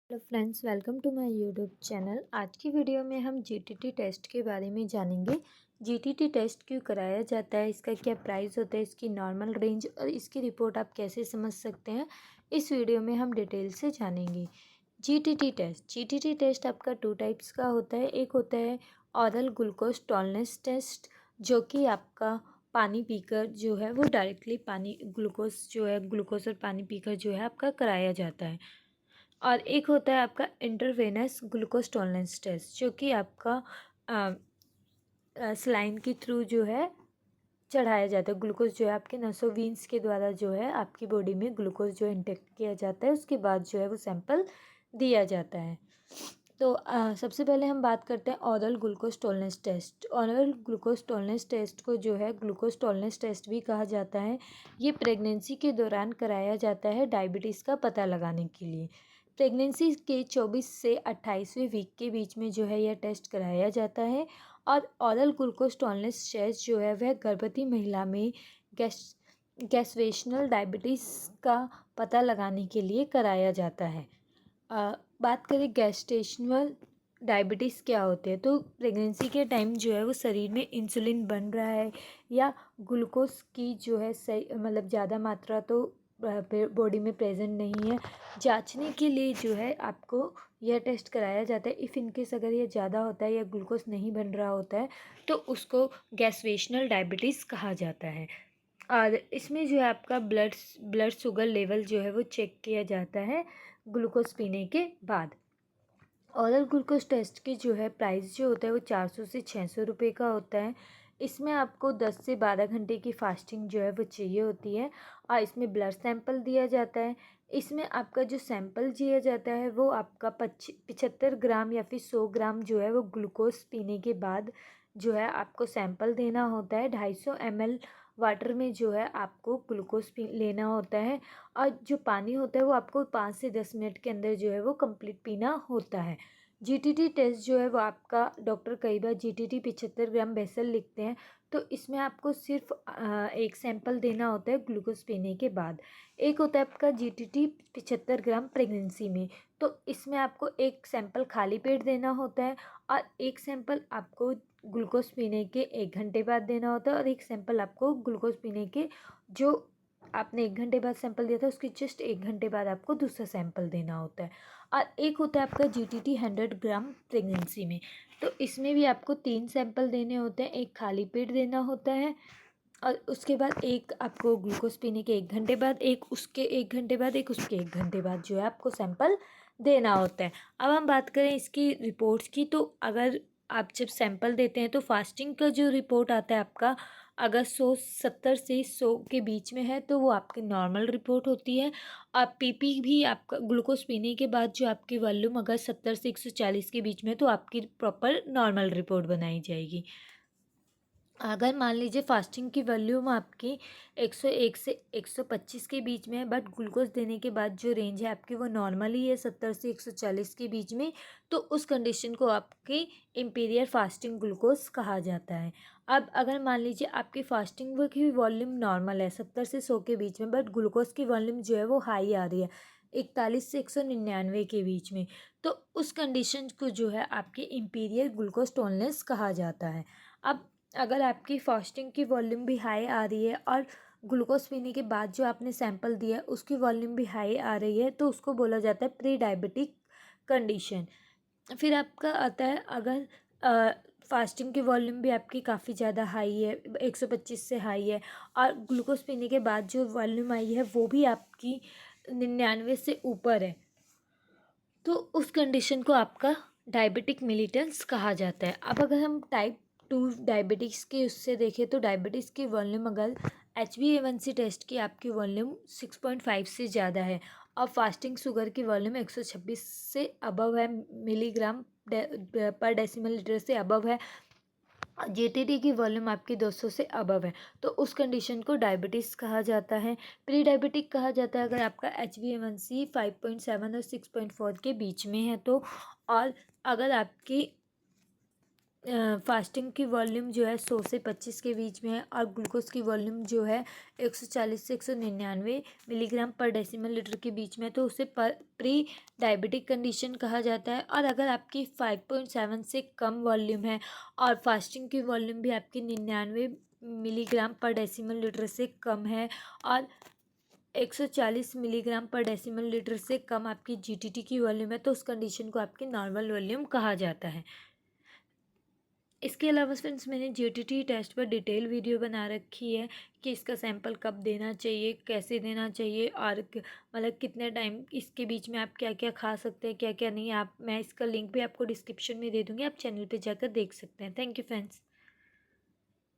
Hello friends, welcome to my YouTube channel. आज की video में हम जीटीटी टेस्ट के बारे में जानेंगे। जीटीटी टेस्ट क्यों कराया जाता है, इसका क्या प्राइस होता है, इसकी नॉर्मल रेंज और इसकी रिपोर्ट आप कैसे समझ सकते हैं, इस वीडियो में हम डिटेल से जानेंगे। जीटीटी टेस्ट आपका टू टाइप्स का होता है। एक होता है ऑरल ग्लूकोज टॉलरेंस टेस्ट, जो कि आपका पानी पीकर जो है वो डायरेक्टली पानी ग्लूकोज जो है ग्लूकोज और पानी पीकर जो है आपका कराया जाता है। और एक होता है आपका इंटरवेनस ग्लूकोज टॉलरेंस टेस्ट, जो कि आपका सलाइन के थ्रू जो है चढ़ाया जाता है। ग्लूकोज जो है आपके नसों वीन्स के द्वारा जो है आपकी बॉडी में ग्लूकोज जो इंटेक्ट किया जाता है, उसके बाद जो है वो सैंपल दिया जाता है। तो सबसे पहले हम बात करते हैं oral glucose tolerance test. Oral glucose tolerance test को जो है ग्लूकोज टॉलरेंस टेस्ट भी कहा जाता है। ये प्रेगनेंसी के दौरान कराया जाता है डायबिटीज़ का पता लगाने के लिए। प्रेगनेंसी के 24 से 28वें वीक के बीच में जो है यह टेस्ट कराया जाता है। और ऑरल ग्लूकोज टॉलरेंस टेस्ट जो है वह गर्भवती महिला में गैस गैस्ट्रेशनल डायबिटीज़ का पता लगाने के लिए कराया जाता है। बात करें गैस्ट्रेशनल डायबिटीज़ क्या होते हैं, तो प्रेगनेंसी के टाइम जो है वो शरीर में इंसुलिन बन रहा है या ग्लूकोज की जो है सही मतलब ज़्यादा मात्रा तो बॉडी में प्रेजेंट नहीं है, जांचने के लिए जो है आपको यह टेस्ट कराया जाता है। इफ़ इनकेस अगर ये ज़्यादा होता है या ग्लूकोज नहीं बन रहा होता है तो उसको गैस्ट्रेशनल डायबिटीज़ कहा जाता है। और इसमें जो है आपका ब्लड शुगर लेवल जो है वो चेक किया जाता है ग्लूकोज पीने के बाद। ओरल ग्लूकोज टेस्ट की जो है प्राइस जो होता है वो 400 से 600 रुपये का होता है। इसमें आपको 10 से 12 घंटे की फास्टिंग जो है वो चाहिए होती है और इसमें ब्लड सैंपल दिया जाता है। इसमें आपका जो सैंपल दिया जाता है वो आपका 75 ग्राम या फिर 100 ग्राम जो है वो ग्लूकोज पीने के बाद जो है आपको सैंपल देना होता है। 250 ml वाटर में जो है आपको ग्लूकोज पी लेना होता है और जो पानी होता है वो आपको 5 से 10 मिनट के अंदर जो है वो कंप्लीट पीना होता है। जीटीटी टेस्ट जो है वो आपका डॉक्टर कई बार जीटीटी 75 ग्राम बेसल लिखते हैं, तो इसमें आपको सिर्फ एक सैंपल देना होता है ग्लूकोज पीने के बाद। एक होता है आपका जीटीटी 75 ग्राम प्रेगनेंसी में, तो इसमें आपको एक सैंपल खाली पेट देना होता है और एक सैंपल आपको ग्लूकोज पीने के 1 घंटे बाद देना होता है और एक सैंपल आपको ग्लूकोज पीने के जो आपने 1 घंटे बाद सैंपल दिया था उसके जस्ट 1 घंटे बाद आपको दूसरा सैंपल देना होता है। और एक होता है आपका जीटीटी 100 ग्राम प्रेगनेंसी में, तो इसमें भी आपको 3 सैंपल देने होते हैं। एक खाली पेट देना होता है और उसके बाद एक आपको ग्लूकोज पीने के 1 घंटे बाद, एक उसके 1 घंटे बाद, एक उसके 1 घंटे बाद जो है आपको सैंपल देना होता है। अब हम बात करें इसकी रिपोर्ट्स की, तो अगर आप जब सैंपल देते हैं तो फास्टिंग का जो रिपोर्ट आता है आपका, अगर 170 से 100 के बीच में है तो वो आपकी नॉर्मल रिपोर्ट होती है। और पीपी भी आपका ग्लूकोज पीने के बाद जो आपकी वॉल्यूम अगर 70 से 140 के बीच में है तो आपकी प्रॉपर नॉर्मल रिपोर्ट बनाई जाएगी। अगर मान लीजिए फास्टिंग की वॉल्यूम आपकी 101 से 125 के बीच में है, बट ग्लूकोज देने के बाद जो रेंज है आपकी वो नॉर्मली है 70 से 140 के बीच में, तो उस कंडीशन को आपकी इंपीरियर फास्टिंग ग्लूकोज कहा जाता है। अब अगर मान लीजिए आपकी फास्टिंग की वॉल्यूम नॉर्मल है 70 से 100 के बीच में, बट ग्लूकोज की वॉल्यूम जो है वो हाई आ रही है 41 से 199 के बीच में, तो उस कंडीशन को जो है आपकी इंपीरियर ग्लूकोज टॉलरेंस कहा जाता है। अब अगर आपकी फास्टिंग की वॉल्यूम भी हाई आ रही है और ग्लूकोज पीने के बाद जो आपने सैंपल दिया है उसकी वॉल्यूम भी हाई आ रही है, तो उसको बोला जाता है प्री डायबिटिक कंडीशन। फिर आपका आता है अगर फास्टिंग की वॉल्यूम भी आपकी काफ़ी ज़्यादा हाई है, 125 से हाई है, और ग्लूकोज पीने के बाद जो वॉल्यूम आई है वो भी आपकी 99 से ऊपर है, तो उस कंडीशन को आपका डायबिटिक मिलिटेंस कहा जाता है। अब अगर हम टाइप 2 डायबिटीज़ के उससे देखें, तो डायबिटीज़ की वॉल्यूम अगर HbA1c टेस्ट की आपकी वॉल्यूम 6.5 से ज़्यादा है और फास्टिंग शुगर की वॉल्यूम 126 से अबव है, मिलीग्राम पर डेसिमल लीटर से अबव है, जीटीटी की वॉल्यूम आपकी 200 से अबव है, तो उस कंडीशन को डायबिटीज़ कहा जाता है। प्री डायबिटिक कहा जाता है अगर आपका HbA1c 5.7 और 6.4 के बीच में है तो। और अगर आपकी फास्टिंग की वॉल्यूम जो है 100 से 25 के बीच में है और ग्लूकोज की वॉल्यूम जो है 140 से 199 मिलीग्राम पर डेसिमल लीटर के बीच में, तो उसे प्री डायबिटिक कंडीशन कहा जाता है। और अगर आपकी 5.7 से कम वॉल्यूम है और फास्टिंग की वॉल्यूम भी आपकी 99 मिलीग्राम पर डेसिमल लीटर से कम है और 140 मिलीग्राम पर डेसिमल लीटर से कम आपकी जीटीटी की वॉल्यूम है, तो उस कंडीशन को आपकी नॉर्मल वॉल्यूम कहा जाता है। इसके अलावा फ्रेंड्स मैंने जीटीटी टेस्ट पर डिटेल वीडियो बना रखी है कि इसका सैंपल कब देना चाहिए, कैसे देना चाहिए और मतलब कितने टाइम इसके बीच में आप क्या क्या खा सकते हैं, क्या क्या नहीं। मैं इसका लिंक भी आपको डिस्क्रिप्शन में दे दूँगी, आप चैनल पे जाकर देख सकते हैं। Thank you friends.